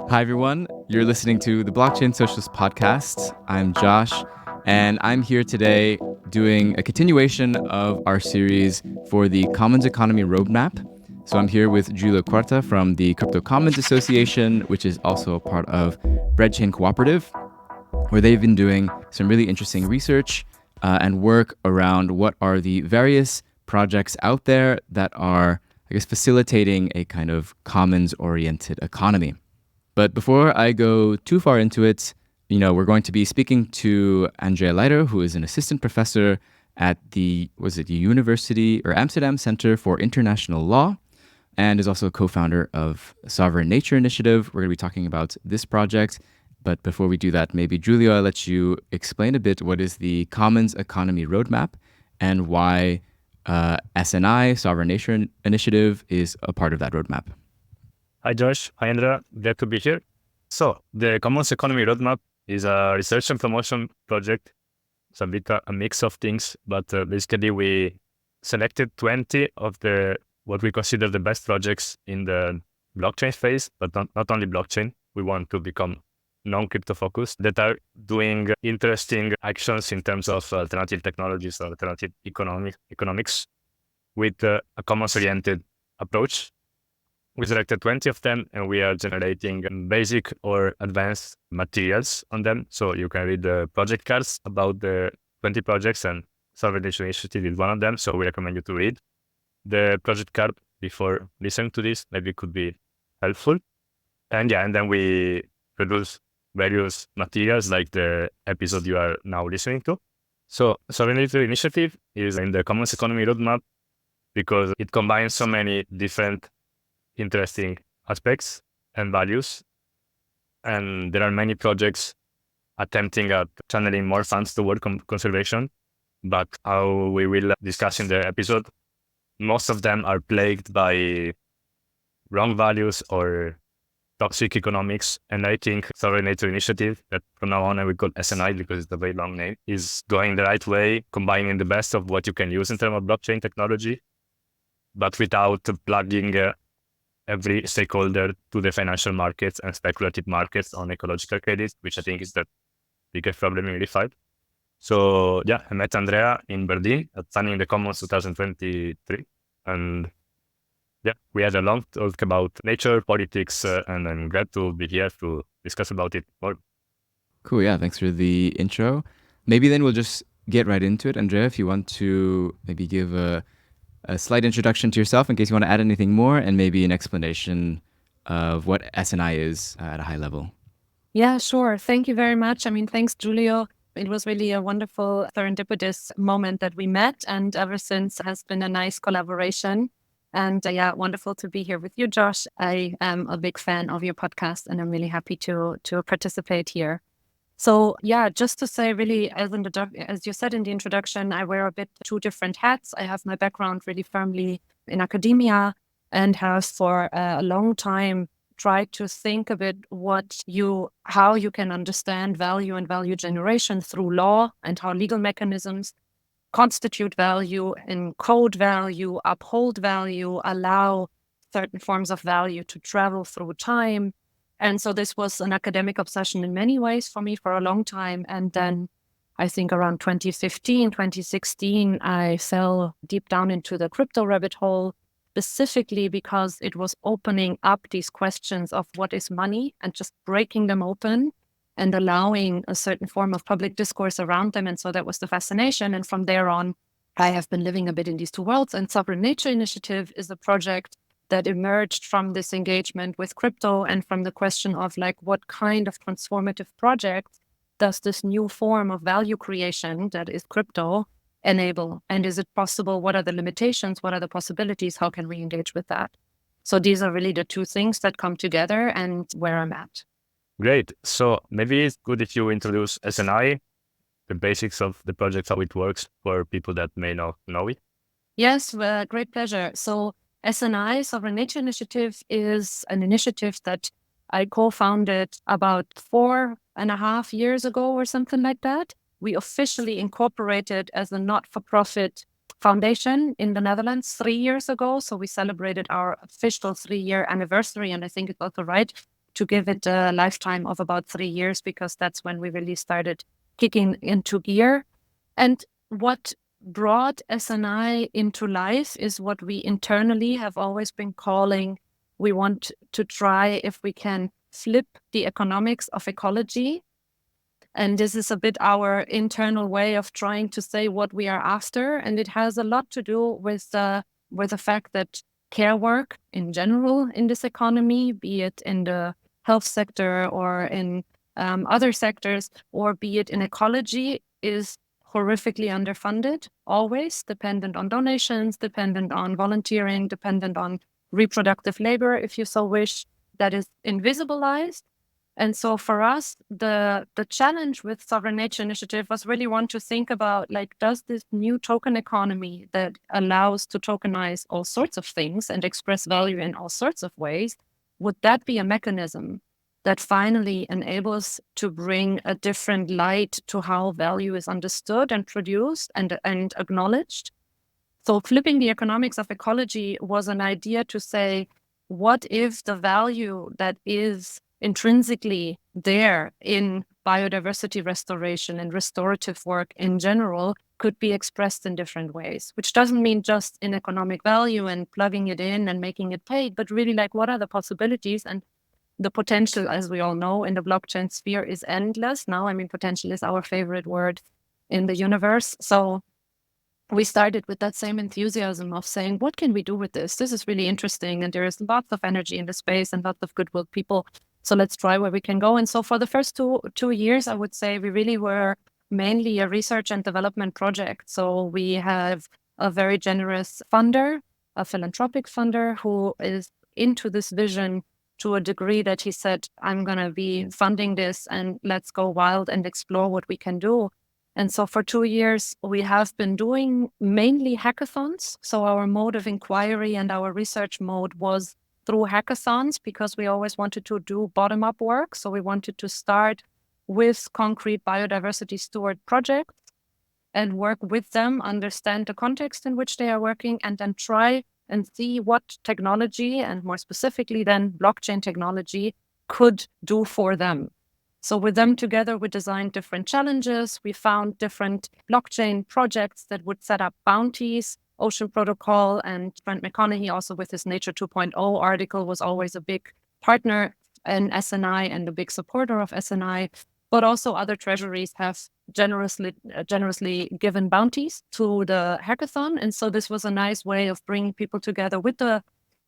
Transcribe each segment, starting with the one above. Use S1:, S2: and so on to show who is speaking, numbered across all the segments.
S1: Hi, everyone. You're listening to the Blockchain Socialist Podcast. I'm Josh, and I'm here today doing a continuation of our series for the Commons Economy Roadmap. So I'm here with Giulio Quarta from the Crypto Commons Association, which is also a part of Breadchain Cooperative, where they've been doing some really interesting research and work around what are the various projects out there that are, facilitating a kind of commons-oriented economy. But before I go too far into it, we're going to be speaking to Andrea Leiter, who is an assistant professor at the University or Amsterdam Center for International Law, and is also a co-founder of Sovereign Nature Initiative. We're going to be talking about this project. But before we do that, maybe Giulio, I'll let you explain a bit what is the Commons Economy Roadmap and why SNI, Sovereign Nature Initiative, is a part of that roadmap.
S2: Hi, Josh. Hi, Andrea. Glad to be here. So the Commons Economy Roadmap is a research and promotion project. It's a bit a mix of things, but basically we selected 20 of what we consider the best projects in the blockchain space, but not only blockchain. We want to become non-crypto focused that are doing interesting actions in terms of alternative technologies or alternative economics with a commons-oriented approach. We selected 20 of them, and we are generating basic or advanced materials on them. So you can read the project cards about the 20 projects, and Sovereign Nature Initiative is one of them. So we recommend you to read the project card before listening to this. Maybe it could be helpful. And then we produce various materials like the episode you are now listening to. So Sovereign Nature Initiative is in the Commons Economy Roadmap because it combines so many different interesting aspects and values. And there are many projects attempting at channeling more funds toward conservation. But how we will discuss in the episode, most of them are plagued by wrong values or toxic economics. And I think Sovereign Nature Initiative, that from now on I will call SNI because it's a very long name, is going the right way, combining the best of what you can use in terms of blockchain technology, but without plugging every stakeholder to the financial markets and speculative markets on ecological credits, which I think is the biggest problem in ReFi. So I met Andrea in Berlin at Signing the Commons 2023. And we had a long talk about nature, politics, and I'm glad to be here to discuss about it more.
S1: Cool, yeah, thanks for the intro. Maybe then we'll just get right into it. Andrea, if you want to maybe give a slight introduction to yourself in case you want to add anything more, and maybe an explanation of what SNI is at a high level.
S3: Yeah, sure. Thank you very much. Thanks, Giulio. It was really a wonderful serendipitous moment that we met, and ever since has been a nice collaboration. And wonderful to be here with you, Josh. I am a big fan of your podcast, and I'm really happy to participate here. So just to say, really, as you said in the introduction, I wear a bit two different hats. I have my background really firmly in academia and have for a long time tried to think a bit how you can understand value and value generation through law, and how legal mechanisms constitute value, encode value, uphold value, allow certain forms of value to travel through time. And so this was an academic obsession in many ways for me for a long time. And then I think around 2015, 2016, I fell deep down into the crypto rabbit hole, specifically because it was opening up these questions of what is money and just breaking them open and allowing a certain form of public discourse around them. And so that was the fascination. And from there on, I have been living a bit in these two worlds. And Sovereign Nature Initiative is a project that emerged from this engagement with crypto and from the question of what kind of transformative project does this new form of value creation that is crypto enable? And is it possible? What are the limitations? What are the possibilities? How can we engage with that? So these are really the two things that come together and where I'm at.
S2: Great. So maybe it's good if you introduce SNI, the basics of the project, how it works for people that may not know it.
S3: Yes, great pleasure. So SNI, Sovereign Nature Initiative, is an initiative that I co-founded about 4.5 years ago or something like that. We officially incorporated as a not-for-profit foundation in the Netherlands 3 years ago. So we celebrated our official 3-year anniversary. And I think it's also right to give it a lifetime of about 3 years, because that's when we really started kicking into gear. And what brought SNI into life is what we internally have always been calling, we want to try if we can flip the economics of ecology. And this is a bit our internal way of trying to say what we are after. And it has a lot to do with the fact that care work in general in this economy, be it in the health sector or in other sectors, or be it in ecology, is horrifically underfunded, always dependent on donations, dependent on volunteering, dependent on reproductive labor, if you so wish, that is invisibilized. And so for us, the challenge with Sovereign Nature Initiative was really want to think about, like, does this new token economy that allows to tokenize all sorts of things and express value in all sorts of ways, would that be a mechanism that finally enables to bring a different light to how value is understood and produced and acknowledged? So flipping the economics of ecology was an idea to say, what if the value that is intrinsically there in biodiversity restoration and restorative work in general could be expressed in different ways, which doesn't mean just in economic value and plugging it in and making it paid, but really like, what are the possibilities? And the potential, as we all know, in the blockchain sphere is endless now. I mean, potential is our favorite word in the universe. So we started with that same enthusiasm of saying, what can we do with this? This is really interesting. And there is lots of energy in the space and lots of goodwill people. So let's try where we can go. And so for the first two years, I would say we really were mainly a research and development project. So we have a very generous funder, a philanthropic funder, who is into this vision to a degree that he said, I'm going to be funding this and let's go wild and explore what we can do. And so for 2 years, we have been doing mainly hackathons. So our mode of inquiry and our research mode was through hackathons, because we always wanted to do bottom-up work. So we wanted to start with concrete biodiversity steward projects and work with them, understand the context in which they are working, and then try and see what technology, and more specifically then blockchain technology, could do for them. So with them together, we designed different challenges. We found different blockchain projects that would set up bounties. Ocean Protocol and Brent McConaughey, also with his Nature 2.0 article, was always a big partner in SNI and a big supporter of SNI. But also other treasuries have generously given bounties to the hackathon. And so this was a nice way of bringing people together with the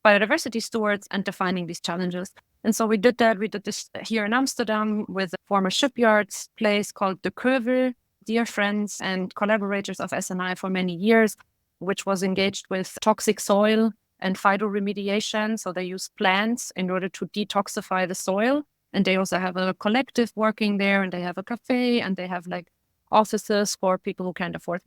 S3: biodiversity stewards and defining these challenges. And so we did that. We did this here in Amsterdam with a former shipyards place called De Keuvel, dear friends and collaborators of SNI for many years, which was engaged with toxic soil and phytoremediation. So they use plants in order to detoxify the soil. And they also have a collective working there, and they have a cafe, and they have like offices for people who can't afford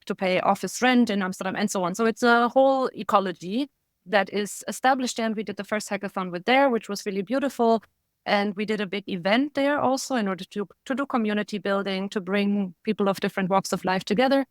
S3: to pay office rent in Amsterdam, and so on. So it's a whole ecology that is established. And we did the first hackathon with there, which was really beautiful. And we did a big event there also in order to do community building, to bring people of different walks of life together.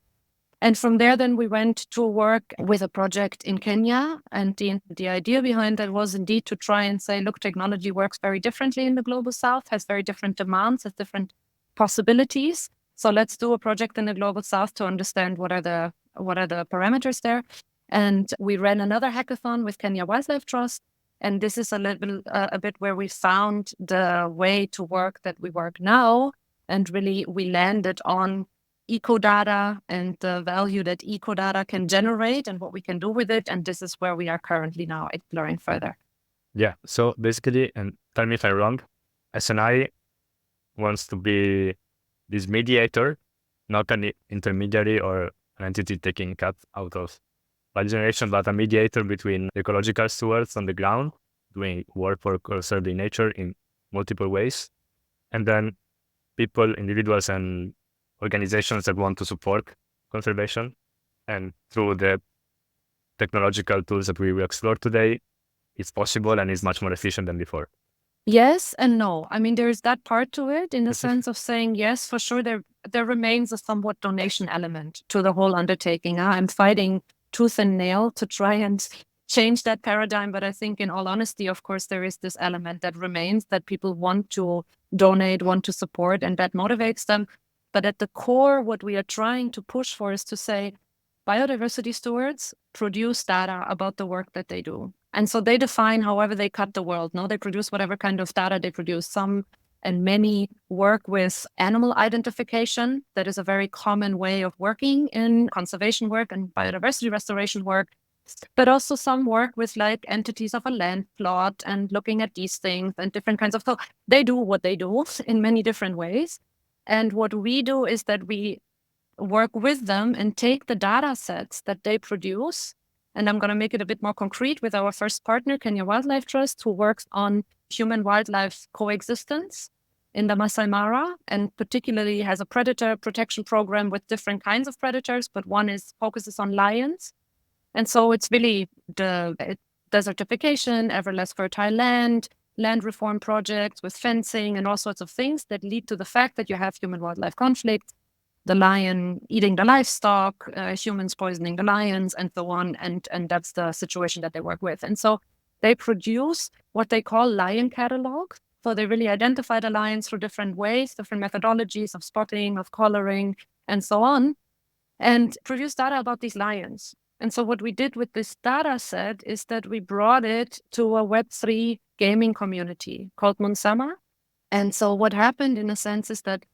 S3: And from there, then we went to work with a project in Kenya. And the idea behind that was indeed to try and say, look, technology works very differently in the global south, has very different demands, has different possibilities. So let's do a project in the global south to understand what are the parameters there. And we ran another hackathon with Kenya Wildlife Trust. And this is a bit where we found the way to work that we work now. And really, we landed on eco-data and the value that eco-data can generate and what we can do with it. And this is where we are currently now exploring further.
S2: Yeah. So basically, and tell me if I'm wrong, SNI wants to be this mediator, not an intermediary or an entity taking cut out of value generation, but a mediator between ecological stewards on the ground, doing work for conserving nature in multiple ways, and then people, individuals, and organizations that want to support conservation. And through the technological tools that we will explore today, it's possible and is much more efficient than before.
S3: Yes and no. I mean, there's that part to it in the sense of saying, yes, for sure, there remains a somewhat donation element to the whole undertaking. I'm fighting tooth and nail to try and change that paradigm. But I think in all honesty, of course, there is this element that remains, that people want to donate, want to support, and that motivates them. But at the core, what we are trying to push for is to say, biodiversity stewards produce data about the work that they do. And so they define however they cut the world. No, they produce whatever kind of data they produce. Some and many work with animal identification. That is a very common way of working in conservation work and biodiversity restoration work. But also some work with like entities of a land plot and looking at these things and different kinds of, so they do what they do in many different ways. And what we do is that we work with them and take the data sets that they produce. And I'm going to make it a bit more concrete with our first partner, Kenya Wildlife Trust, who works on human-wildlife coexistence in the Masai Mara, and particularly has a predator protection program with different kinds of predators, but one focuses on lions. And so it's really desertification, ever less fertile land reform projects with fencing and all sorts of things that lead to the fact that you have human-wildlife conflict, the lion eating the livestock, humans poisoning the lions, and so on. And that's the situation that they work with. And so they produce what they call lion catalogs. So they really identify the lions through different ways, different methodologies of spotting, of coloring, and so on, and produce data about these lions. And so what we did with this data set is that we brought it to a Web3 gaming community called Monsama. And so what happened in a sense is that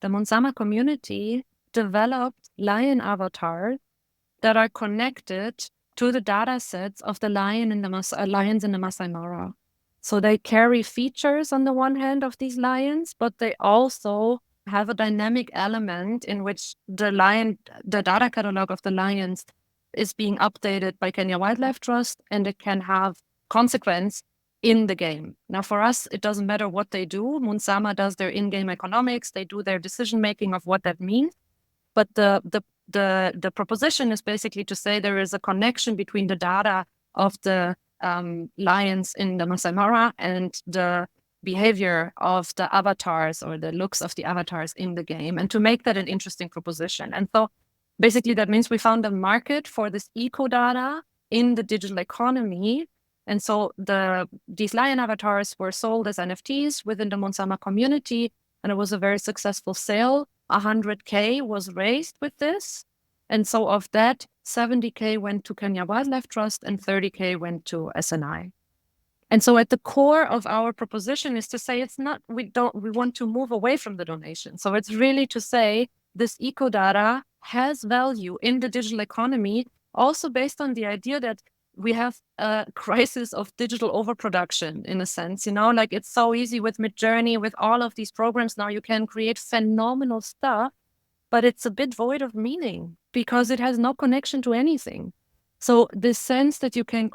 S3: the Monsama community developed lion avatars that are connected to the data sets of the lions in the Masai Mara. So they carry features on the one hand of these lions, but they also have a dynamic element in which the data catalog of the lions is being updated by Kenya Wildlife Trust, and it can have consequence in the game. Now, for us, it doesn't matter what they do. Monsama does their in-game economics. They do their decision-making of what that means. But the proposition is basically to say there is a connection between the data of the lions in the Masai Mara and the behavior of the avatars or the looks of the avatars in the game, and to make that an interesting proposition. And so basically that means we found a market for this eco data in the digital economy. And so these lion avatars were sold as NFTs within the Monsama community, and it was a very successful sale. 100K was raised with this. And so of that, 70K went to Kenya Wildlife Trust and 30K went to SNI. And so at the core of our proposition is to say we want to move away from the donation. So it's really to say this eco data has value in the digital economy, also based on the idea that we have a crisis of digital overproduction in a sense, like it's so easy with Midjourney, with all of these programs now, you can create phenomenal stuff, but it's a bit void of meaning because it has no connection to anything. So the sense that you can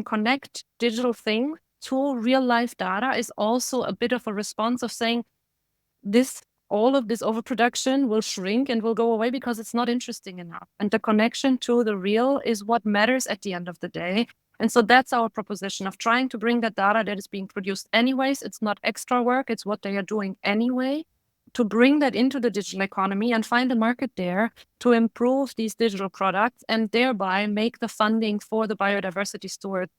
S3: connect digital things to real life data is also a bit of a response of saying all of this overproduction will shrink and will go away because it's not interesting enough. And the connection to the real is what matters at the end of the day. And so that's our proposition of trying to bring that data that is being produced anyways. It's not extra work, it's what they are doing anyway, to bring that into the digital economy and find a market there to improve these digital products and thereby make the funding for the biodiversity steward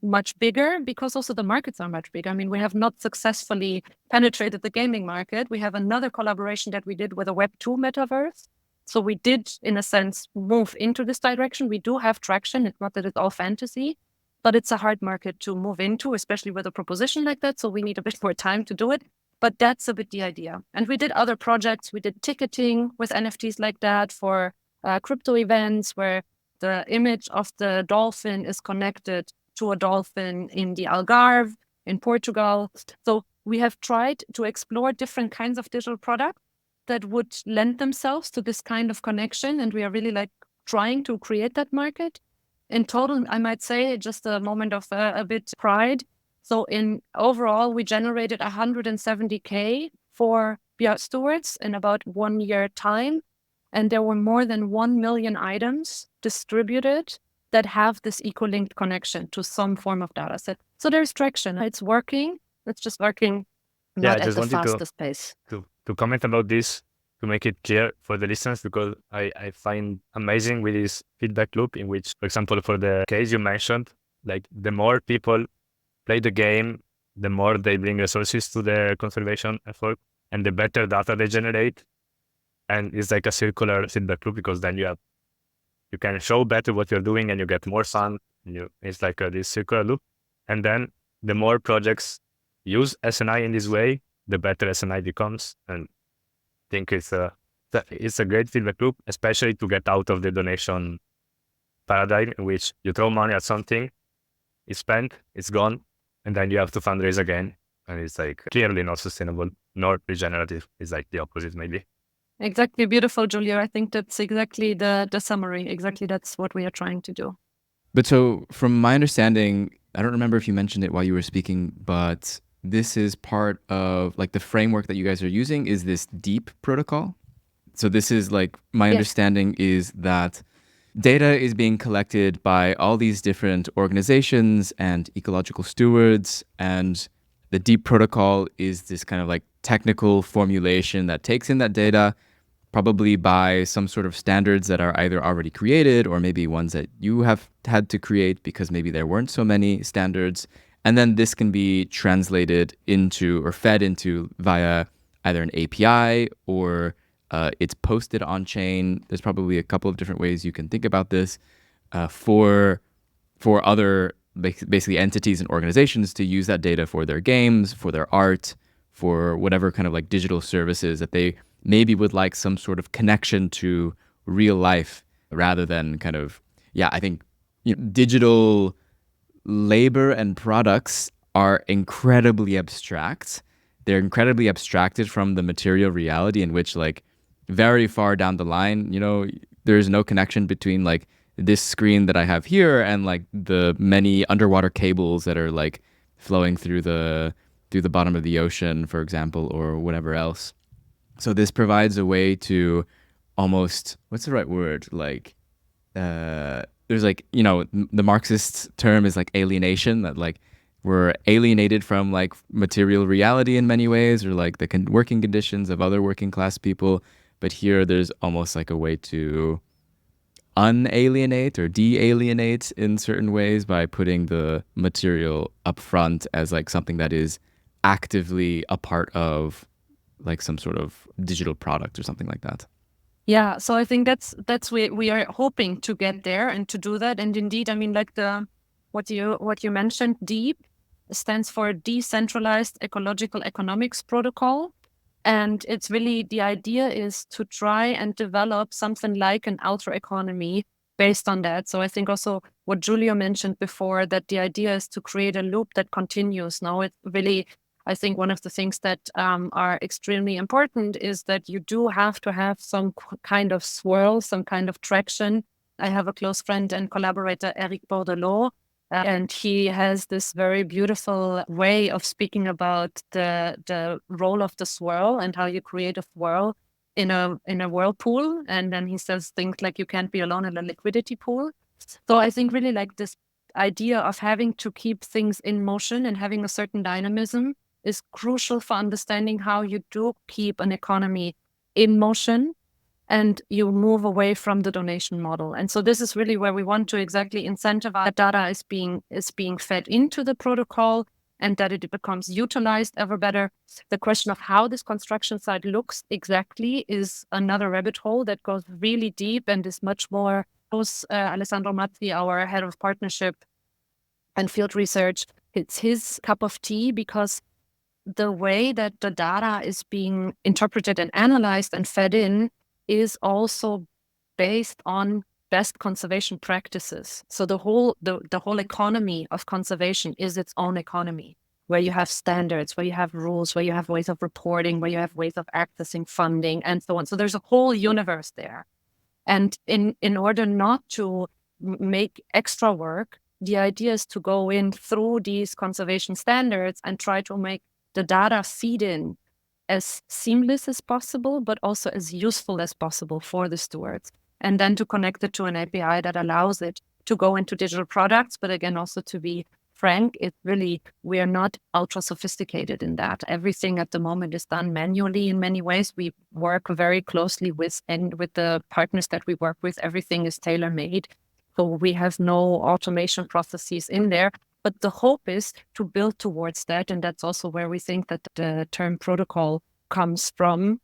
S3: much bigger, because also the markets are much bigger. I mean, we have not successfully penetrated the gaming market. We have another collaboration that we did with a Web2 metaverse. So we did, in a sense, move into this direction. We do have traction. It's not that it's all fantasy, but it's a hard market to move into, especially with a proposition like that. So we need a bit more time to do it. But that's a bit the idea. And we did other projects. We did ticketing with NFTs like that for crypto events where the image of the dolphin is connected to a dolphin in the Algarve in Portugal. So we have tried to explore different kinds of digital products that would lend themselves to this kind of connection. And we are really trying to create that market. In total, I might say, just a moment of a bit pride. So in overall, we generated 170K for BR stewards in about 1 year time. And there were more than 1 million items distributed that have this eco-linked connection to some form of data set. So there's traction. It's working. It's just working not at the fastest pace.
S2: To comment about this, to make it clear for the listeners, because I find amazing with this feedback loop in which, for example, for the case you mentioned, like the more people play the game, the more they bring resources to the conservation effort and the better data they generate. And it's like a circular feedback loop, because then you can show better what you're doing and you get more fun. It's like this circular loop. And then the more projects use SNI in this way, the better SNI becomes. And I think it's a great feedback loop, especially to get out of the donation paradigm in which you throw money at something, it's spent, it's gone, and then you have to fundraise again. And it's like clearly not sustainable, nor regenerative. It's like the opposite, maybe.
S3: Exactly. Beautiful, Julia. I think that's exactly the summary. Exactly. That's what we are trying to do.
S1: But so from my understanding, I don't remember if you mentioned it while you were speaking, but this is part of like the framework that you guys are using is this DEEP protocol. So this is like, my
S3: Yes.
S1: understanding is that data is being collected by all these different organizations and ecological stewards, and the DEEP protocol is this kind of like technical formulation that takes in that data, probably by some sort of standards that are either already created or maybe ones that you have had to create because maybe there weren't so many standards. And then this can be translated into or fed into via either an API or it's posted on chain. There's probably a couple of different ways you can think about this for other basically entities and organizations to use that data for their games, for their art, for whatever kind of like digital services that they maybe would like some sort of connection to real life rather than kind of, I think digital labor and products are incredibly abstract. They're incredibly abstracted from the material reality in which like very far down the line, there's no connection between like this screen that I have here and like the many underwater cables that are like flowing through the bottom of the ocean, for example, or whatever else. So this provides a way to almost, what's the right word? Like, there's like, the Marxist term is like alienation, that like we're alienated from like material reality in many ways, or like the working conditions of other working class people. But here there's almost like a way to unalienate or de-alienate in certain ways by putting the material up front as like something that is actively a part of like some sort of digital product or something like that.
S3: Yeah, so I think that's we are hoping to get there and to do that. And indeed, I mean, like what you mentioned, DEEP stands for Decentralized Ecological Economics Protocol. And it's really, the idea is to try and develop something like an outer economy based on that. So I think also what Giulio mentioned before, that the idea is to create a loop that continues. Now it really, I think one of the things that are extremely important is that you do have to have some kind of swirl, some kind of traction. I have a close friend and collaborator, Eric Bordelot, and he has this very beautiful way of speaking about the role of the swirl and how you create a swirl in a whirlpool. And then he says things like you can't be alone in a liquidity pool. So I think really like this idea of having to keep things in motion and having a certain dynamism is crucial for understanding how you do keep an economy in motion and you move away from the donation model. And so this is really where we want to exactly incentivize that data is being fed into the protocol and that it becomes utilized ever better. The question of how this construction site looks exactly is another rabbit hole that goes really deep and is much more Alessandro Mazzi, our head of partnership and field research, it's his cup of tea, because the way that the data is being interpreted and analyzed and fed in is also based on best conservation practices. So the whole economy of conservation is its own economy, where you have standards, where you have rules, where you have ways of reporting, where you have ways of accessing funding, and so on. So there's a whole universe there. And in order not to make extra work, the idea is to go in through these conservation standards and try to make the data feed in as seamless as possible, but also as useful as possible for the stewards. And then to connect it to an API that allows it to go into digital products, but again, also to be frank, it's really, we are not ultra sophisticated in that. Everything at the moment is done manually in many ways. We work very closely with the partners that we work with. Everything is tailor-made. So we have no automation processes in there. But the hope is to build towards that. And that's also where we think that the term protocol comes from.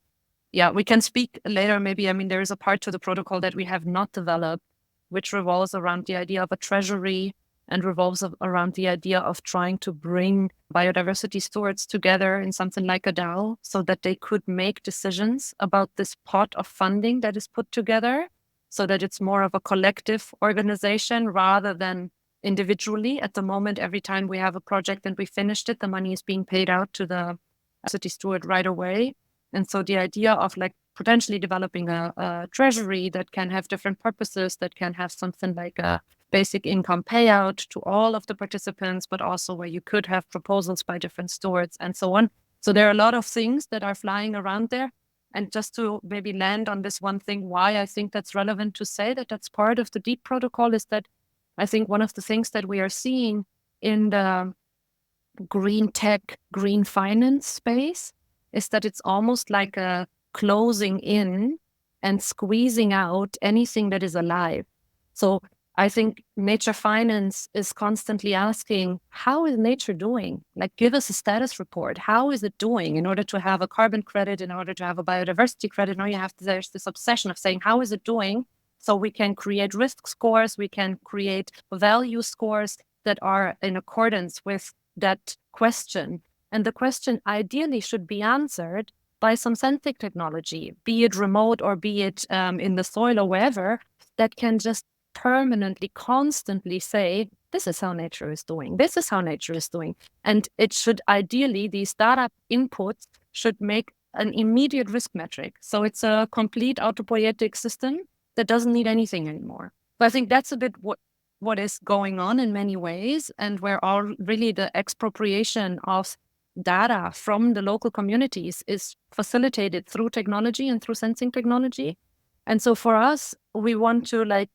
S3: Yeah, we can speak later maybe. I mean, there is a part to the protocol that we have not developed, which revolves around the idea of a treasury and revolves around the idea of trying to bring biodiversity stewards together in something like a DAO so that they could make decisions about this pot of funding that is put together, so that it's more of a collective organization rather than individually. At the moment, every time we have a project and we finished it, the money is being paid out to the city steward right away. And so the idea of like potentially developing a treasury that can have different purposes, that can have something like a basic income payout to all of the participants, but also where you could have proposals by different stewards and so on. So there are a lot of things that are flying around there. And just to maybe land on this one thing, why I think that's relevant to say that that's part of the DEEP protocol is that I think one of the things that we are seeing in the green tech, green finance space is that it's almost like a closing in and squeezing out anything that is alive. So I think nature finance is constantly asking, how is nature doing? Like, give us a status report. How is it doing? In order to have a carbon credit, in order to have a biodiversity credit, now there's this obsession of saying, how is it doing? So we can create risk scores, we can create value scores that are in accordance with that question. And the question ideally should be answered by some sensing technology, be it remote or be it in the soil or wherever, that can just permanently, constantly say, this is how nature is doing. This is how nature is doing. And it should ideally, these data inputs should make an immediate risk metric. So it's a complete autopoietic system that doesn't need anything anymore. But I think that's a bit what is going on in many ways, and where all really the expropriation of data from the local communities is facilitated through technology and through sensing technology. And so for us, we want to like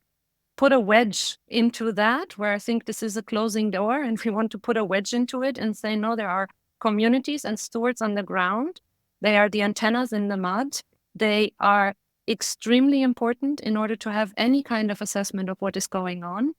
S3: put a wedge into that, where I think this is a closing door, and we want to put a wedge into it and say, no, there are communities and stewards on the ground. They are the antennas in the mud. They are extremely important in order to have any kind of assessment of what is going on.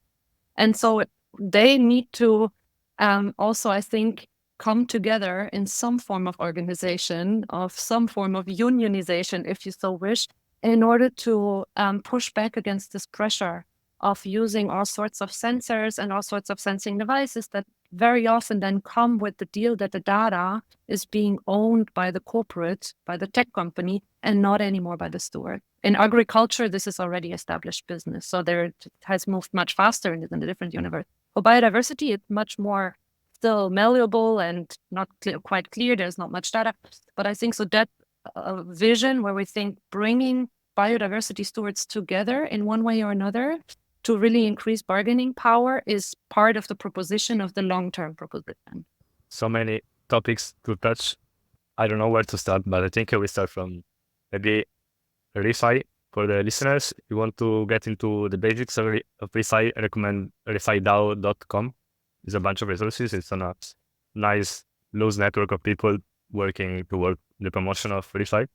S3: And so they need to also, I think, come together in some form of organization, of some form of unionization, if you so wish, in order to push back against this pressure of using all sorts of sensors and all sorts of sensing devices that very often then come with the deal that the data is being owned by the corporate, by the tech company, and not anymore by the steward. In agriculture, this is already established business. So there it has moved much faster in a different universe. For biodiversity, it's much more still malleable and not quite clear. There's not much data. But I think so that vision where we think bringing biodiversity stewards together in one way or another to really increase bargaining power is part of the proposition of the long-term proposition.
S2: So many topics to touch. I don't know where to start, but I think we start from maybe ReFi. For the listeners, if you want to get into the basics of ReFi, I recommend refidao.com. There's a bunch of resources. It's on a nice, loose network of people working toward the promotion of ReFi.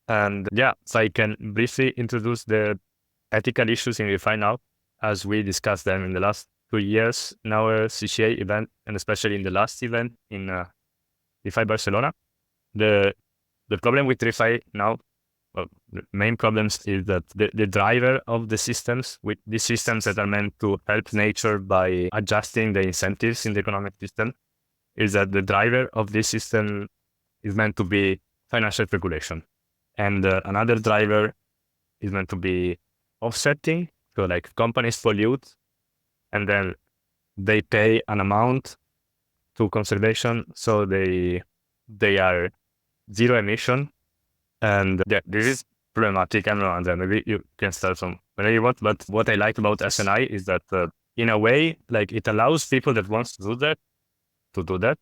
S2: And yeah, so I can briefly introduce the ethical issues in ReFi now, as we discussed them in the last 2 years in our CCA event, and especially in the last event in ReFi Barcelona. The problem with ReFi now, well, the main problems is that the driver of the systems, with these systems that are meant to help nature by adjusting the incentives in the economic system, is that the driver of this system is meant to be financial speculation. And another driver is meant to be offsetting. So like companies pollute and then they pay an amount to conservation. So they are zero emission. And yeah, this is problematic. I don't know, Andrea, maybe you can start from whenever you want. But what I like about SNI is that in a way, like it allows people that want to do that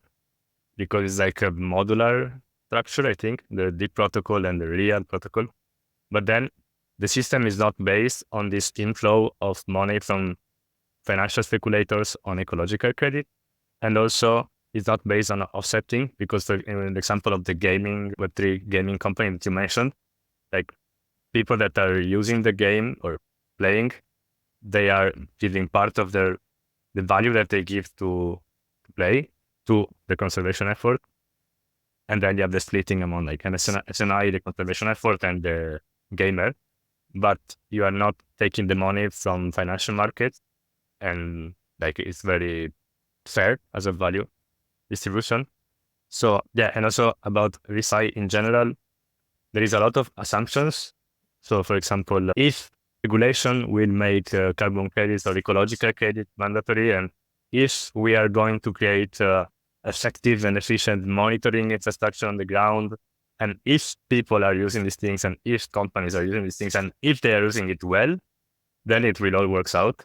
S2: because it's like a modular structure, I think, the DEEP protocol and the REAL protocol. But then the system is not based on this inflow of money from financial speculators on ecological credit. And also, it's not based on offsetting, because in the example of the Web3 gaming company that you mentioned, like people that are using the game or playing, they are giving part of the value that they give to play to the conservation effort. And then you have the splitting among like an SNI, the conservation effort, and the gamer. But you are not taking the money from financial markets, and like it's very fair as a value distribution. So yeah, and also about ReFi in general, there is a lot of assumptions. So for example, if regulation will make carbon credits or ecological credit mandatory, and if we are going to create effective and efficient monitoring infrastructure on the ground, and if people are using these things, and if companies are using these things, and if they are using it well, then it will all works out.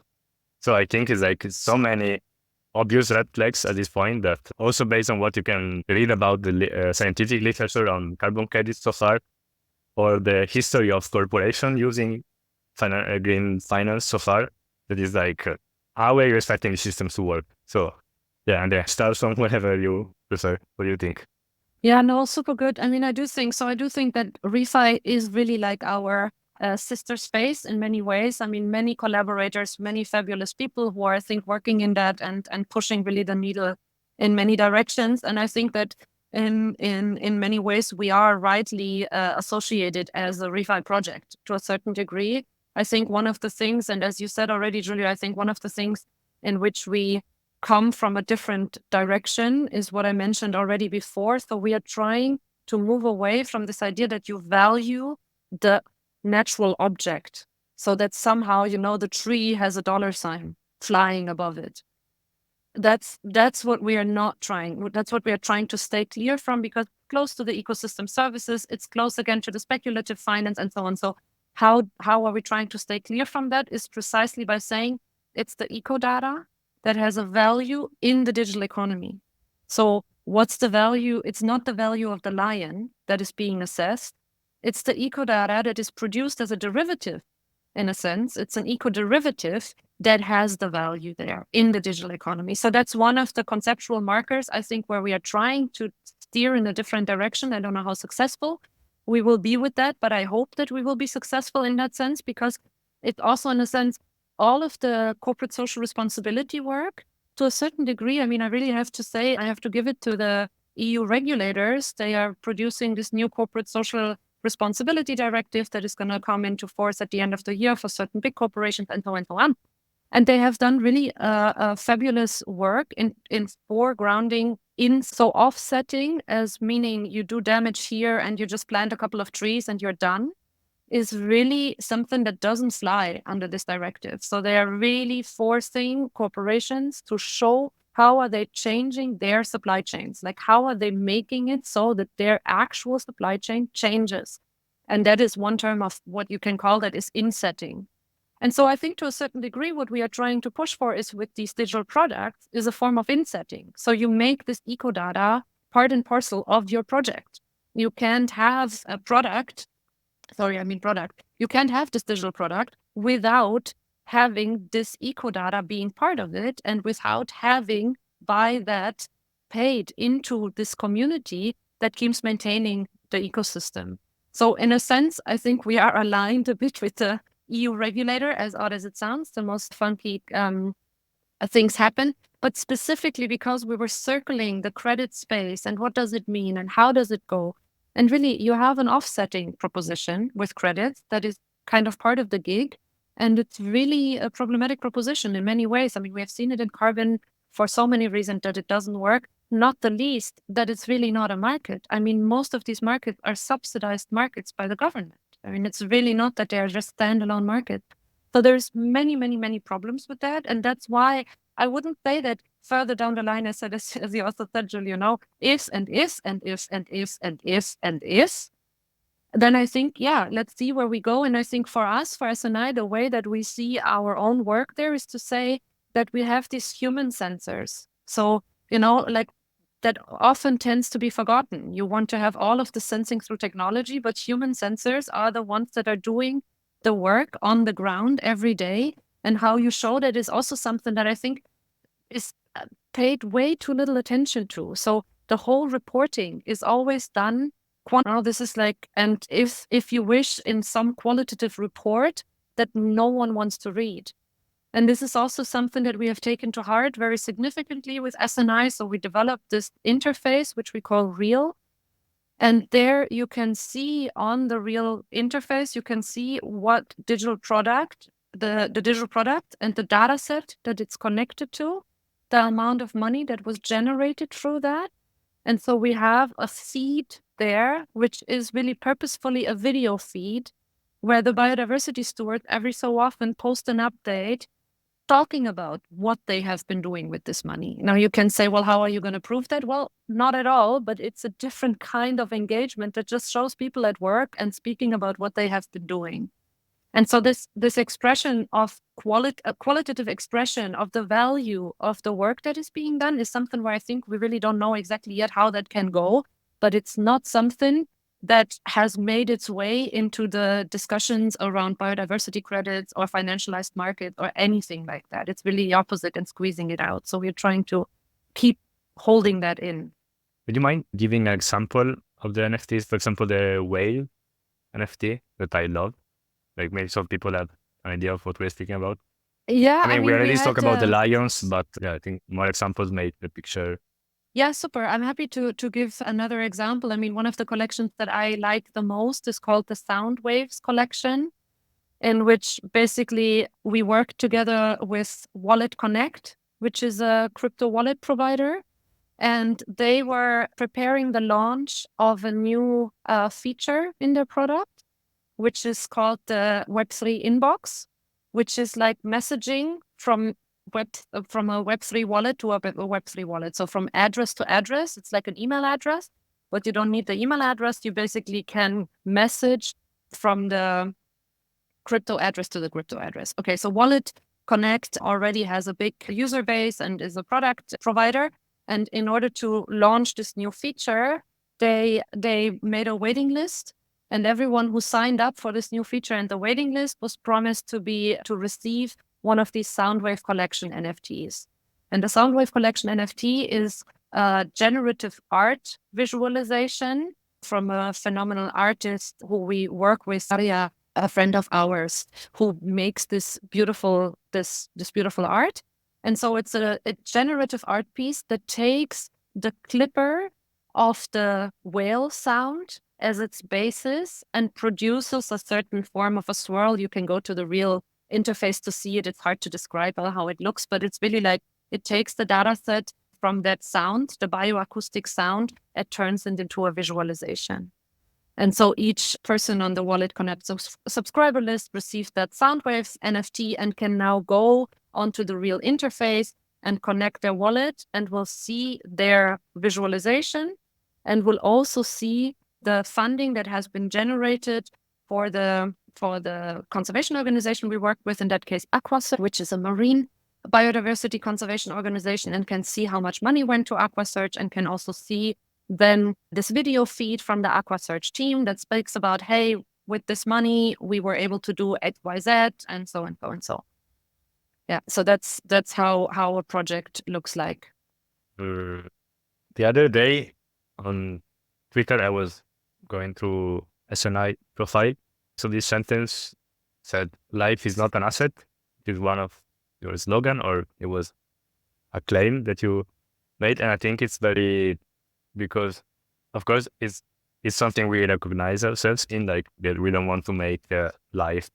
S2: So I think it's so many obvious red flags at this point that also based on what you can read about the scientific literature on carbon credits so far, or the history of corporation using green finance so far, that is like, how are you expecting the systems to work? So yeah, and then start from whatever you prefer. What do you think?
S3: Yeah, no, super good. I mean, I do think so. I do think that ReFi is really like our sister space in many ways. I mean, many collaborators, many fabulous people who are, I think, working in that and pushing really the needle in many directions. And I think that in many ways we are rightly associated as a ReFi project to a certain degree. I think one of the things, and as you said already, Julia, I think one of the things in which we come from a different direction is what I mentioned already before. So we are trying to move away from this idea that you value the natural object, so that somehow, the tree has a dollar sign flying above it. That's what we are not trying. That's what we are trying to stay clear from, because close to the ecosystem services, it's close again to the speculative finance and so on. So how are we trying to stay clear from that is precisely by saying it's the eco data that has a value in the digital economy. So what's the value? It's not the value of the lion that is being assessed. It's the eco data that is produced as a derivative, in a sense. It's an eco derivative that has the value there in the digital economy. So that's one of the conceptual markers, I think, where we are trying to steer in a different direction. I don't know how successful we will be with that, but I hope that we will be successful in that sense, because it also, in a sense, all of the corporate social responsibility work, to a certain degree, I mean, I really have to say, I have to give it to the EU regulators. They are producing this new corporate social responsibility directive that is going to come into force at the end of the year for certain big corporations and so on and so on. And they have done really a fabulous work in foregrounding in so offsetting, as meaning you do damage here and you just plant a couple of trees and you're done, is really something that doesn't fly under this directive. So they are really forcing corporations to show how are they changing their supply chains, like how are they making it so that their actual supply chain changes. And that is one term of what you can call that is insetting. And so I think to a certain degree, what we are trying to push for is with these digital products is a form of insetting. So you make this eco data part and parcel of your project. You can't have a product. You can't have this digital product without having this eco data being part of it, and without having by that paid into this community that keeps maintaining the ecosystem. So in a sense, I think we are aligned a bit with the EU regulator, as odd as it sounds. The most funky things happen, but specifically because we were circling the credit space and what does it mean and how does it go. And really, you have an offsetting proposition with credits that is kind of part of the gig. And it's really a problematic proposition in many ways. I mean, we have seen it in carbon for so many reasons that it doesn't work, not the least that it's really not a market. I mean, most of these markets are subsidized markets by the government. I mean, it's really not that they are just standalone markets. So there's many, many, many problems with that. And that's why I wouldn't say that further down the line, as you also said, Julia, if, then I think, yeah, let's see where we go. And I think for us, for SNI, the way that we see our own work there is to say that we have these human sensors. So, like that often tends to be forgotten. You want to have all of the sensing through technology, but human sensors are the ones that are doing the work on the ground every day. And how you show that is also something that I think is paid way too little attention to. So the whole reporting is always done. This is like, and if you wish, in some qualitative report that no one wants to read. And this is also something that we have taken to heart very significantly with SNI. So we developed this interface, which we call REAL. And there you can see on the REAL interface, you can see what digital product, the digital product and the data set that it's connected to, the amount of money that was generated through that. And so we have a feed there, which is really purposefully a video feed where the biodiversity steward every so often post an update talking about what they have been doing with this money. Now you can say, well, how are you going to prove that? Well, not at all, but it's a different kind of engagement that just shows people at work and speaking about what they have been doing. And so this expression of qualitative expression of the value of the work that is being done is something where I think we really don't know exactly yet how that can go, but it's not something that has made its way into the discussions around biodiversity credits or financialized market or anything like that. It's really the opposite and squeezing it out. So we're trying to keep holding that in.
S2: Would you mind giving an example of the NFTs? For example, the whale NFT that I love. Like maybe some people have an idea of what we're speaking about.
S3: Yeah,
S2: I mean we already talked about the lions, but yeah, I think more examples made the picture.
S3: Yeah, super. I'm happy to give another example. I mean, one of the collections that I like the most is called the Sound Waves collection, in which basically we work together with Wallet Connect, which is a crypto wallet provider. And they were preparing the launch of a new feature in their product, which is called the Web3 Inbox, which is like messaging from a Web3 wallet to a Web3 wallet. So from address to address, it's like an email address, but you don't need the email address. You basically can message from the crypto address to the crypto address. Okay, so Wallet Connect already has a big user base and is a product provider. And in order to launch this new feature, they made a waiting list. And everyone who signed up for this new feature and the waiting list was promised to receive one of these Soundwave Collection NFTs. And the Soundwave Collection NFT is a generative art visualization from a phenomenal artist who we work with, Arya, a friend of ours, who makes this beautiful art. And so it's a generative art piece that takes the clipper of the whale sound as its basis and produces a certain form of a swirl. You can go to the REAL interface to see it. It's hard to describe how it looks, but it's really like it takes the data set from that sound, the bioacoustic sound, it turns it into a visualization. And so each person on the Wallet Connect subscriber list receives that Soundwaves NFT and can now go onto the REAL interface and connect their wallet and will see their visualization and will also see the funding that has been generated for the conservation organization we work with, in that case, AquaSearch, which is a marine biodiversity conservation organization, and can see how much money went to AquaSearch and can also see then this video feed from the AquaSearch team that speaks about, hey, with this money, we were able to do X, Y, Z, and so and so and so. Yeah, so that's how a project looks like.
S2: The other day on Twitter, I was going through SNI profile. So this sentence said, life is not an asset. It is one of your slogan, or it was a claim that you made. And I think it's very, because of course it's something we recognize ourselves in, like that we don't want to make a life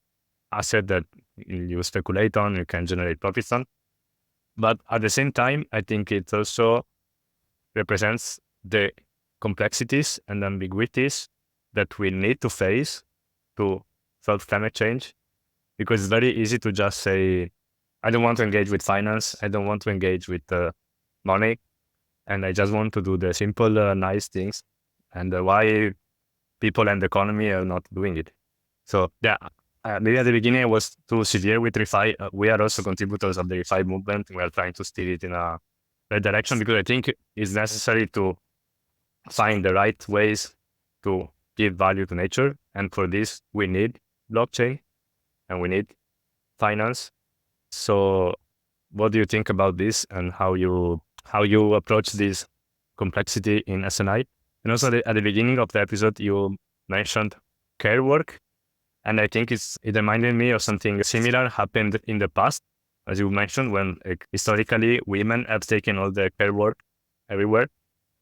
S2: asset that you speculate on, you can generate profits on. But at the same time, I think it also represents the complexities and ambiguities that we need to face to solve climate change, because it's very easy to just say, I don't want to engage with finance, I don't want to engage with money, and I just want to do the simple, nice things, and why people and the economy are not doing it. So yeah, maybe at the beginning I was too severe with ReFi. We are also contributors of the ReFi movement. We are trying to steer it in a right direction, because I think it's necessary to find the right ways to give value to nature. And for this, we need blockchain and we need finance. So what do you think about this and how you approach this complexity in SNI? And also at the beginning of the episode, you mentioned care work. And I think it reminded me of something similar happened in the past, as you mentioned, when historically women have taken all the care work everywhere.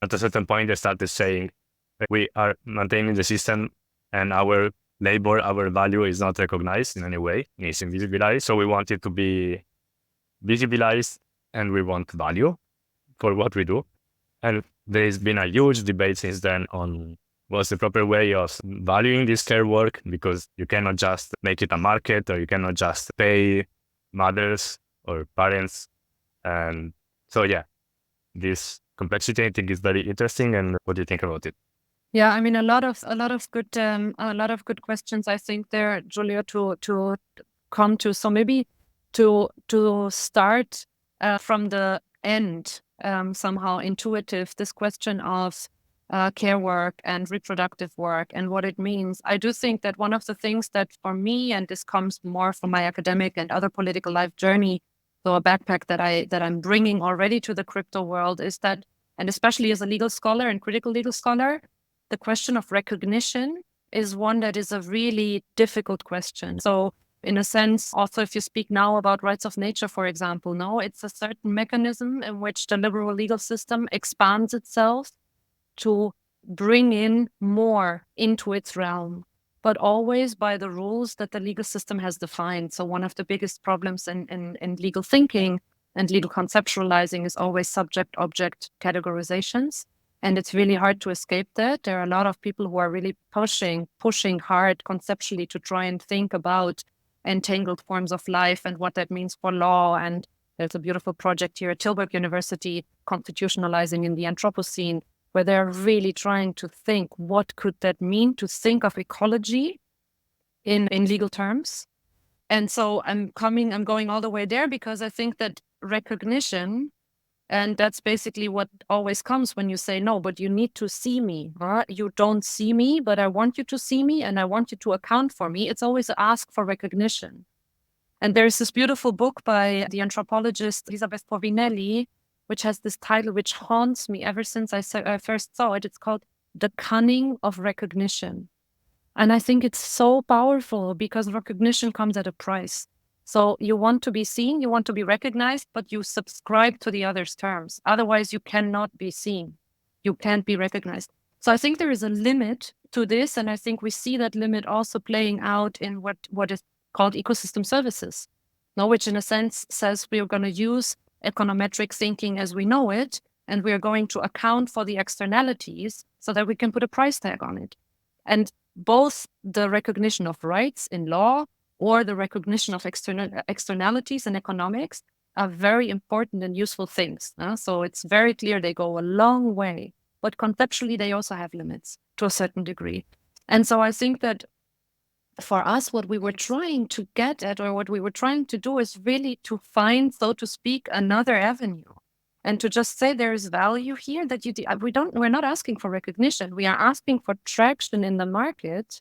S2: At a certain point, they started saying, we are maintaining the system and our labor, our value is not recognized in any way. It's invisibilized. So we want it to be visibilized and we want value for what we do. And there's been a huge debate since then on what's the proper way of valuing this care work, because you cannot just make it a market or you cannot just pay mothers or parents. And so, yeah, this complexity I think is very interesting. And what do you think about it?
S3: Yeah, I mean, a lot of good questions, I think there, Giulio, to come to. So maybe to start from the end, somehow intuitive, this question of care work and reproductive work and what it means. I do think that one of the things that for me, and this comes more from my academic and other political life journey, so a backpack that I'm bringing already to the crypto world, is that, and especially as a legal scholar and critical legal scholar, the question of recognition is one that is a really difficult question. So in a sense, also if you speak now about rights of nature, for example, no, it's a certain mechanism in which the liberal legal system expands itself to bring in more into its realm, but always by the rules that the legal system has defined. So one of the biggest problems in legal thinking and legal conceptualizing is always subject-object categorizations. And it's really hard to escape that. There are a lot of people who are really pushing hard conceptually to try and think about entangled forms of life and what that means for law. And there's a beautiful project here at Tilburg University, Constitutionalizing in the Anthropocene, where they're really trying to think, what could that mean to think of ecology in legal terms? And so I'm going all the way there because I think that recognition, and that's basically what always comes when you say, no, but you need to see me. Huh? You don't see me, but I want you to see me and I want you to account for me. It's always an ask for recognition. And there's this beautiful book by the anthropologist Elisabeth Povinelli, which has this title which haunts me ever since I first saw it. It's called The Cunning of Recognition. And I think it's so powerful because recognition comes at a price. So you want to be seen, you want to be recognized, but you subscribe to the other's terms. Otherwise, you cannot be seen. You can't be recognized. So I think there is a limit to this. And I think we see that limit also playing out in what is called ecosystem services, which in a sense says we are going to use econometric thinking as we know it, and we are going to account for the externalities so that we can put a price tag on it. And both the recognition of rights in law or the recognition of externalities in economics are very important and useful things. So it's very clear they go a long way, but conceptually they also have limits to a certain degree. And so I think that for us, what we were trying to get at, or what we were trying to do, is really to find, so to speak, another avenue, and to just say there is value here that we're not asking for recognition. We are asking for traction in the market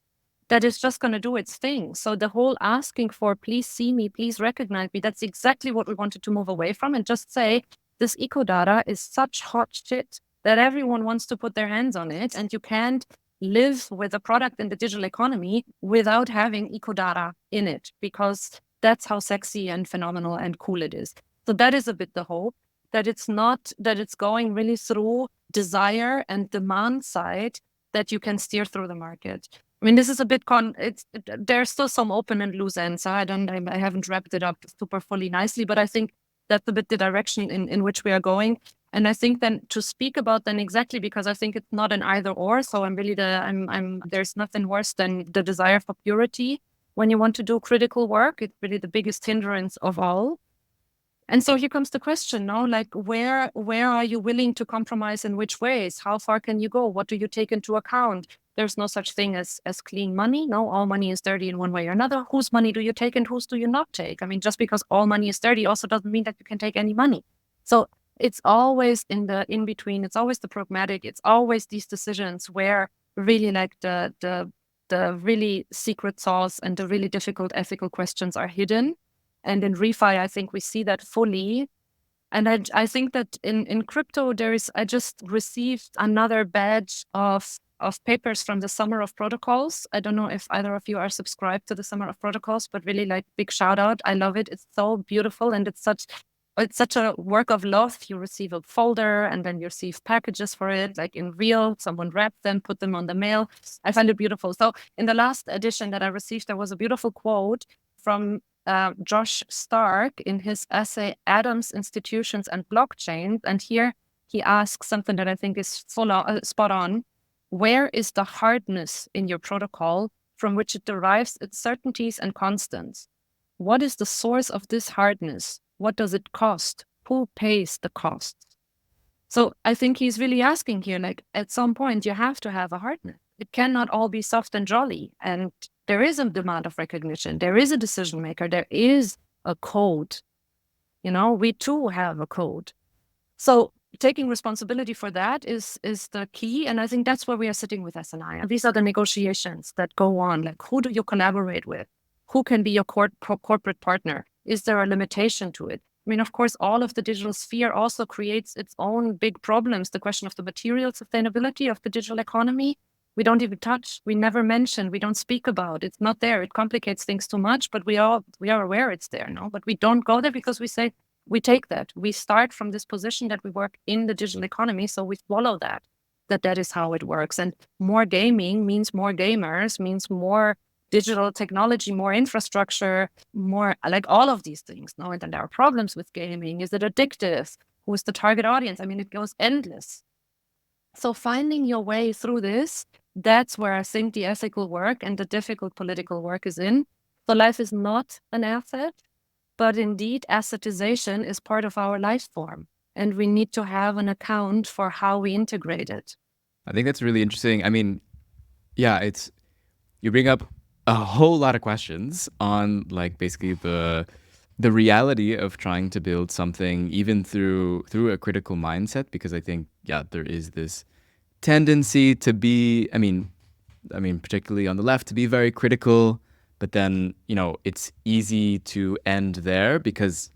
S3: that is just going to do its thing. So the whole asking for, please see me, please recognize me, that's exactly what we wanted to move away from, and just say this eco data is such hot shit that everyone wants to put their hands on it, and you can't live with a product in the digital economy without having eco data in it, because that's how sexy and phenomenal and cool it is. So that is a bit the hope, that it's not that it's going really through desire and demand side that you can steer through the market. I mean, this is a bit there's still some open and loose ends. I haven't wrapped it up super fully nicely, but I think that's a bit the direction in which we are going. And I think then to speak about then exactly, because I think it's not an either or. So I'm really there's nothing worse than the desire for purity when you want to do critical work. It's really the biggest hindrance of all. And so here comes the question, like where are you willing to compromise, in which ways? How far can you go? What do you take into account? There's no such thing as clean money. No, all money is dirty in one way or another. Whose money do you take and whose do you not take? I mean, just because all money is dirty also doesn't mean that you can take any money. So it's always in the in-between. It's always the pragmatic. It's always these decisions where really like the really secret sauce and the really difficult ethical questions are hidden. And in ReFi, I think we see that fully. And I think that in crypto, I just received another batch of papers from the Summer of Protocols. I don't know if either of you are subscribed to the Summer of Protocols, but really like big shout out. I love it. It's so beautiful and it's such a work of love. You receive a folder and then you receive packages for it, like in real, someone wrapped them, put them on the mail. I find it beautiful. So in the last edition that I received, there was a beautiful quote from Josh Stark in his essay, Atoms, Institutions and Blockchains. And here he asks something that I think is spot on. Where is the hardness in your protocol from which it derives its certainties and constants? What is the source of this hardness? What does it cost? Who pays the costs? So I think he's really asking here, like at some point you have to have a hardness. It cannot all be soft and jolly. And there is a demand of recognition. There is a decision maker. There is a code. We too have a code. So taking responsibility for that is the key. And I think that's where we are sitting with SNI. And these are the negotiations that go on. Like, who do you collaborate with? Who can be your corporate partner? Is there a limitation to it? I mean, of course, all of the digital sphere also creates its own big problems. The question of the material sustainability of the digital economy, we don't even touch, we never mention, we don't speak about. It's not there. It complicates things too much, but we are aware it's there, no? But we don't go there because we say, we take that. We start from this position that we work in the digital economy, so we follow that is how it works. And more gaming means more gamers, means more digital technology, more infrastructure, more like all of these things. No, and then there are problems with gaming. Is it addictive? Who is the target audience? I mean, it goes endless. So finding your way through this, that's where I think the ethical work and the difficult political work is in. So life is not an asset, but indeed assetization is part of our life form. And we need to have an account for how we integrate it.
S1: I think that's really interesting. I mean, yeah, you bring up a whole lot of questions on like basically the reality of trying to build something even through a critical mindset, because I think, yeah, there is this tendency to be, I mean, particularly on the left, to be very critical, but then, it's easy to end there because,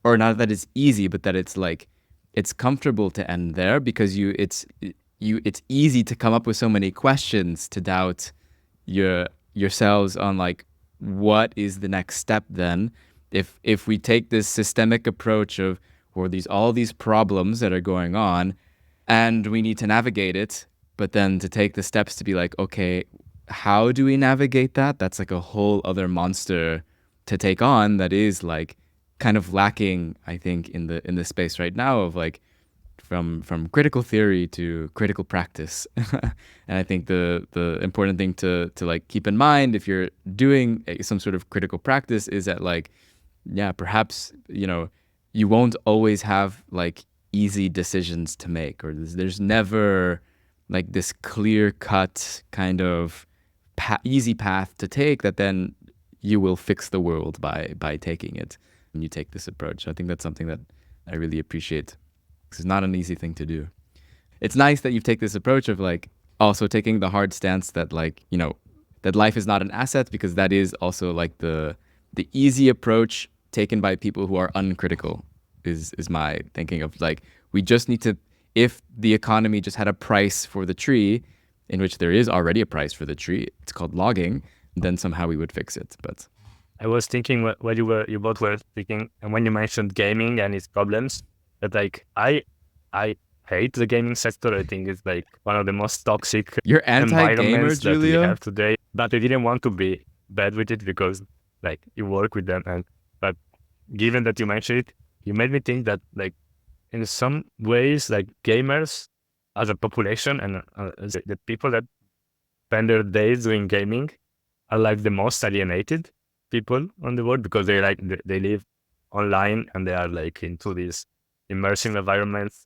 S1: or not that it's easy, but that it's like, it's comfortable to end there because it's easy to come up with so many questions to doubt yourselves on like, what is the next step then? If we take this systemic approach of, or all these problems that are going on and we need to navigate it, but then to take the steps to be like, okay, how do we navigate that? That's like a whole other monster to take on that is like kind of lacking, I think, in the space right now of like from critical theory to critical practice. And I think the important thing to like keep in mind if you're doing some sort of critical practice is that like, yeah, perhaps, you won't always have like easy decisions to make, or there's never like this clear cut kind of easy path to take that then you will fix the world by taking it when you take this approach. I think that's something that I really appreciate. It's not an easy thing to do. It's nice that you take this approach of like also taking the hard stance that like, that life is not an asset, because that is also like the easy approach taken by people who are uncritical is my thinking of like, we just need to, if the economy just had a price for the tree, in which there is already a price for the tree, it's called logging, then somehow we would fix it. But
S2: I was thinking what you both were thinking, and when you mentioned gaming and its problems, that like I hate the gaming sector. I think it's like one of the most toxic
S1: you're anti-gamer,
S2: environments that we
S1: Julio?
S2: have today. But I didn't want to be bad with it because like you work with them, but given that you mentioned it, you made me think that like in some ways, like gamers as a population and as the people that spend their days doing gaming are like the most alienated people on the world, because they live online and they are like into these immersive environments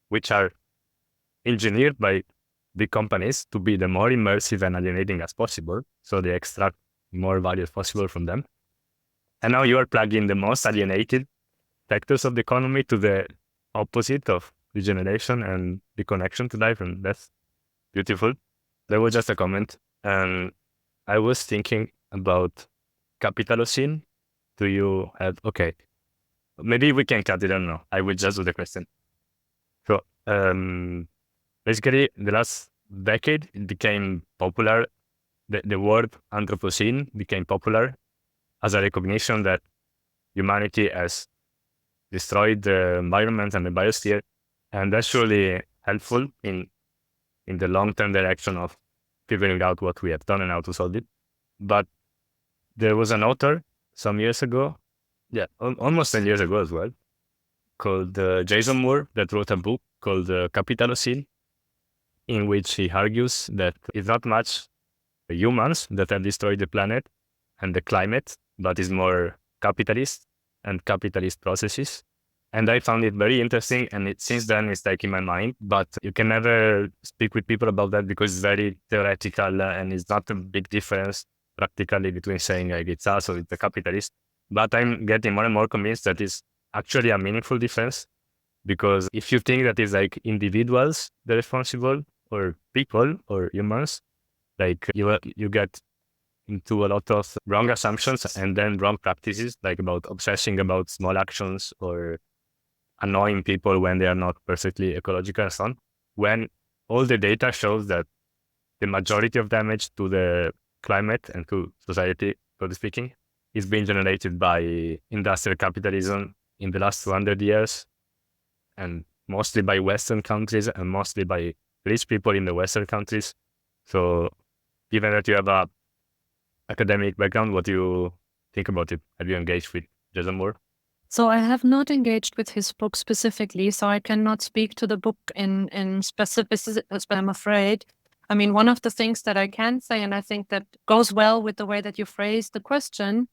S2: which are engineered by big companies to be the more immersive and alienating as possible, so they extract more value as possible from them. And now you are plugging the most alienated sectors of the economy to the opposite of regeneration and the connection to life, and that's beautiful. That was just a comment. And I was thinking about Capitalocene do you have? Okay, maybe we can cut it. I don't know. I will just do the question. So basically, the last decade, it became popular. The word Anthropocene became popular as a recognition that humanity has destroyed the environment and the biosphere, and that's really helpful in the long-term direction of figuring out what we have done and how to solve it. But there was an author some years ago, almost 10 years ago as well, called Jason Moore, that wrote a book called Capitalocene, in which he argues that it's not much humans that have destroyed the planet and the climate, but it's more capitalist and capitalist processes. And I found it very interesting, and since then it's like in my mind, but you can never speak with people about that because it's very theoretical and it's not a big difference practically between saying like it's us or it's the capitalist. But I'm getting more and more convinced that it's actually a meaningful difference, because if you think that it's like individuals that are responsible or people or humans, like you get into a lot of wrong assumptions and then wrong practices, like about obsessing about small actions or annoying people when they are not perfectly ecological and so on, when all the data shows that the majority of damage to the climate and to society, broadly speaking, is being generated by industrial capitalism in the last 200 years, and mostly by Western countries and mostly by rich people in the Western countries. So given that you have a academic background, what do you think about it? Have you engaged with Jason Moore?
S3: So I have not engaged with his book specifically, so I cannot speak to the book in specifics, I'm afraid. I mean, one of the things that I can say, and I think that goes well with the way that you phrased the question,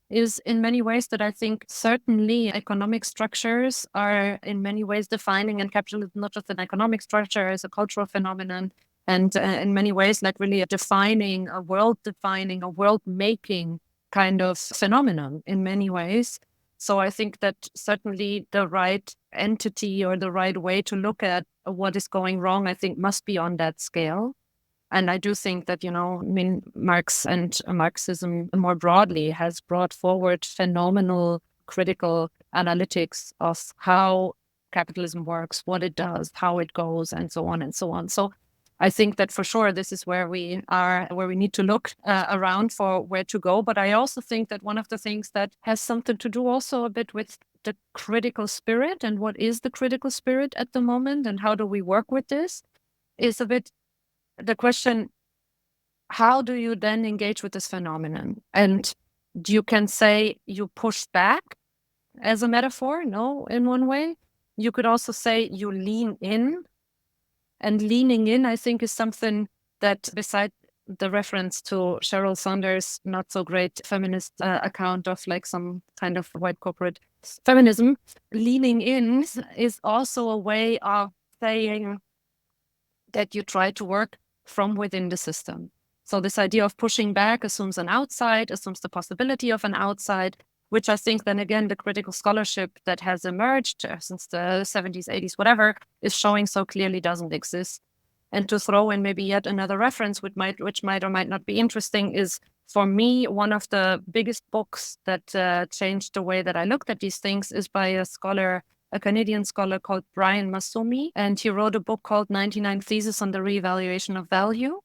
S3: is in many ways that I think certainly economic structures are in many ways defining, and capitalism not just an economic structure, as a cultural phenomenon, and in many ways like really defining, a world-making kind of phenomenon in many ways. So I think that certainly the right entity or the right way to look at what is going wrong, I think, must be on that scale. And I do think that, Marx and Marxism more broadly has brought forward phenomenal critical analytics of how capitalism works, what it does, how it goes, and so on and so on. So I think that for sure, this is where we need to look around for where to go. But I also think that one of the things that has something to do also a bit with the critical spirit, and what is the critical spirit at the moment, and how do we work with this, is a bit the question: how do you then engage with this phenomenon? And you can say you push back as a metaphor, no, in one way. You could also say you lean in. And leaning in, I think, is something that, beside the reference to Sheryl Sanders' not so great feminist account of like some kind of white corporate feminism, leaning in is also a way of saying that you try to work from within the system. So this idea of pushing back assumes an outside, assumes the possibility of an outside, which I think then again, the critical scholarship that has emerged since the 70s, 80s, whatever, is showing so clearly doesn't exist. And to throw in maybe yet another reference, which might or might not be interesting, is for me, one of the biggest books that changed the way that I looked at these things is by a Canadian scholar called Brian Masumi. And he wrote a book called 99 Theses on the Reevaluation of Value.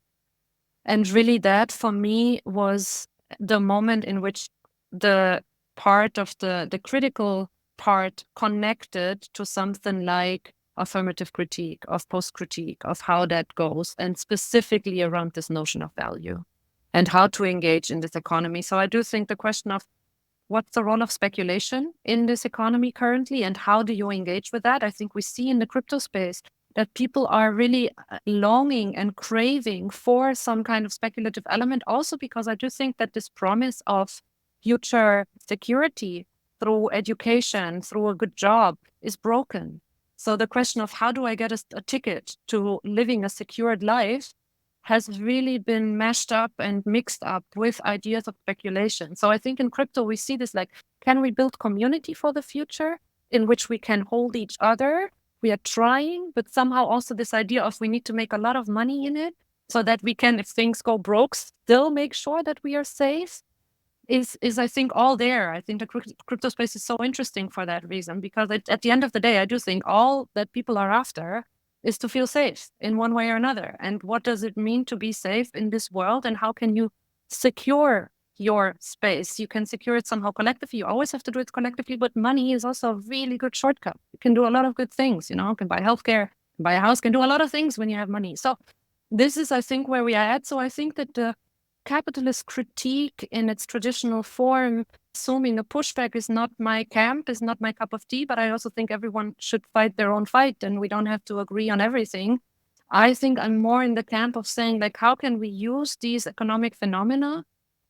S3: And really that for me was the moment in which the part of the critical part connected to something like affirmative critique, of post-critique, of how that goes, and specifically around this notion of value and how to engage in this economy. So I do think the question of what's the role of speculation in this economy currently and how do you engage with that? I think we see in the crypto space that people are really longing and craving for some kind of speculative element, also because I do think that this promise of future security through education, through a good job, is broken. So the question of how do I get a ticket to living a secured life has really been mashed up and mixed up with ideas of speculation. So I think in crypto, we see this like, can we build community for the future in which we can hold each other? We are trying, but somehow also this idea of we need to make a lot of money in it so that we can, if things go broke, still make sure that we are safe. is I think all there. I think the crypto space is so interesting for that reason, because at the end of the day, I do think all that people are after is to feel safe in one way or another. And what does it mean to be safe in this world? And how can you secure your space? You can secure it somehow collectively. You always have to do it collectively, but money is also a really good shortcut. You can do a lot of good things, you can buy healthcare, buy a house, can do a lot of things when you have money. So this is, I think, where we are at. So I think that the capitalist critique in its traditional form, assuming a pushback, is not my camp, is not my cup of tea, but I also think everyone should fight their own fight and we don't have to agree on everything. I think I'm more in the camp of saying, like, how can we use these economic phenomena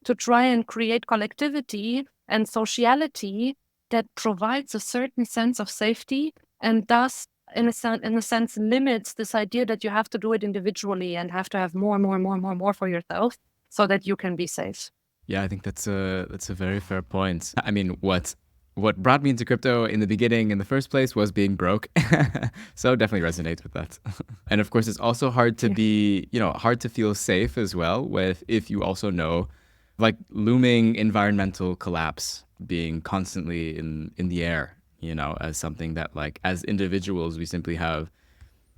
S3: to try and create collectivity and sociality that provides a certain sense of safety and thus, in a sense, limits this idea that you have to do it individually and have to have more for yourself so that you can be safe.
S1: Yeah, I think that's a very fair point. I mean, what brought me into crypto in the beginning in the first place was being broke. So definitely resonates with that. And of course, it's also hard to be, hard to feel safe as well if you also know like looming environmental collapse being constantly in the air, as something that like as individuals, we simply have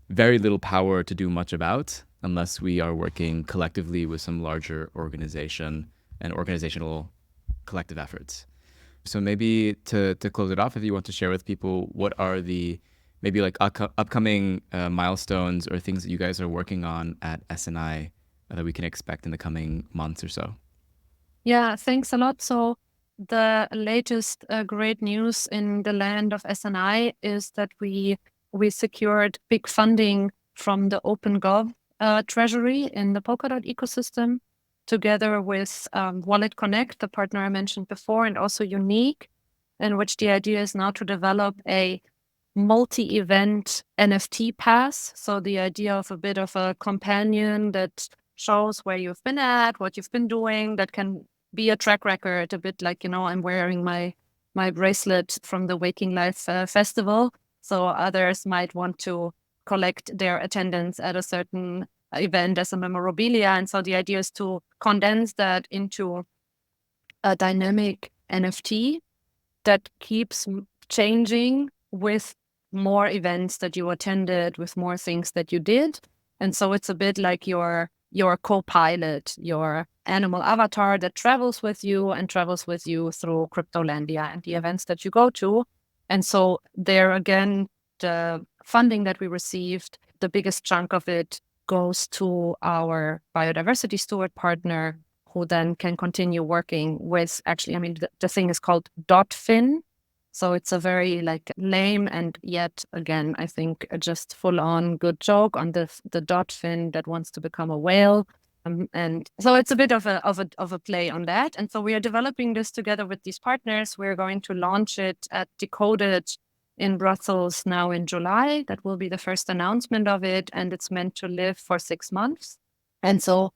S1: very little power to do much about unless we are working collectively with some larger organization and organizational collective efforts. So maybe to close it off, if you want to share with people, what are the maybe like upcoming milestones or things that you guys are working on at SNI that we can expect in the coming months or so?
S3: Yeah, thanks a lot. So the latest great news in the land of SNI is that we secured big funding from the OpenGov treasury in the Polkadot ecosystem, together with Wallet Connect, the partner I mentioned before, and also Unique, in which the idea is now to develop a multi-event NFT pass. So the idea of a bit of a companion that shows where you've been at, what you've been doing, that can be a track record, a bit like, I'm wearing my bracelet from the Waking Life Festival. So others might want to collect their attendance at a certain event as a memorabilia. And so the idea is to condense that into a dynamic NFT that keeps changing with more events that you attended, with more things that you did. And so it's a bit like your co-pilot, your animal avatar that travels with you through Cryptolandia and the events that you go to. And so there again, the funding that we received, the biggest chunk of it goes to our biodiversity steward partner, who then can continue working with, actually, the thing is called .fin. So it's a very like lame and yet again, I think just full on good joke on the .fin that wants to become a whale. And so it's a bit of a play on that. And so we are developing this together with these partners. We're going to launch it at Decoded in Brussels now in July. That will be the first announcement of it. And it's meant to live for 6 months. And so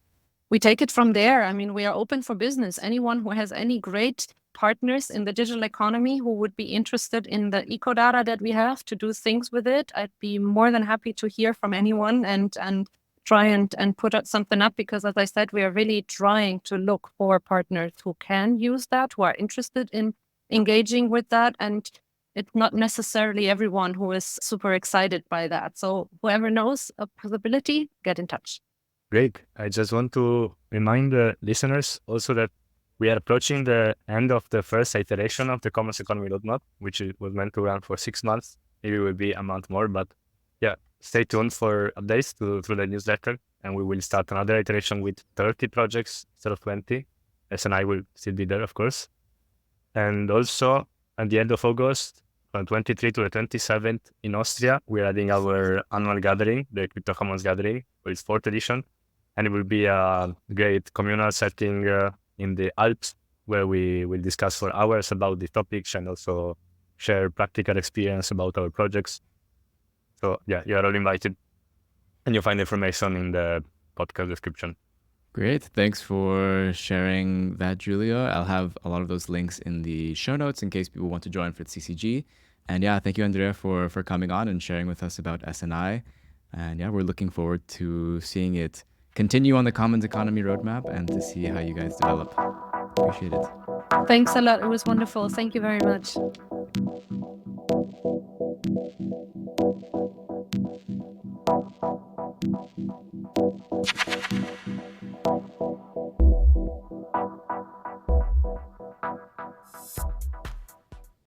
S3: we take it from there. We are open for business. Anyone who has any great partners in the digital economy who would be interested in the eco data that we have to do things with it, I'd be more than happy to hear from anyone and try and put out something up, because as I said, we are really trying to look for partners who can use that, who are interested in engaging with that. And it's not necessarily everyone who is super excited by that. So whoever knows a possibility, get in touch.
S2: Great. I just want to remind the listeners also that we are approaching the end of the first iteration of the Commons Economy Roadmap, which was meant to run for 6 months. Maybe it will be a month more, but yeah, stay tuned for updates through the newsletter. And we will start another iteration with 30 projects instead of 20. SNI will still be there, of course. And also at the end of August, from 23 to the 27th in Austria, we're adding our annual gathering, the Crypto Commons Gathering, for its 4th edition. And it will be a great communal setting in the Alps, where we will discuss for hours about the topics and also share practical experience about our projects. So yeah, you are all invited, and you'll find information in the podcast description.
S1: Great. Thanks for sharing that, Julia. I'll have a lot of those links in the show notes in case people want to join for the CCG. And yeah, thank you, Andrea, for coming on and sharing with us about SNI. And yeah, we're looking forward to seeing it continue on the Commons Economy Roadmap and to see how you guys develop. Appreciate it.
S3: Thanks a lot. It was wonderful. Thank you very much.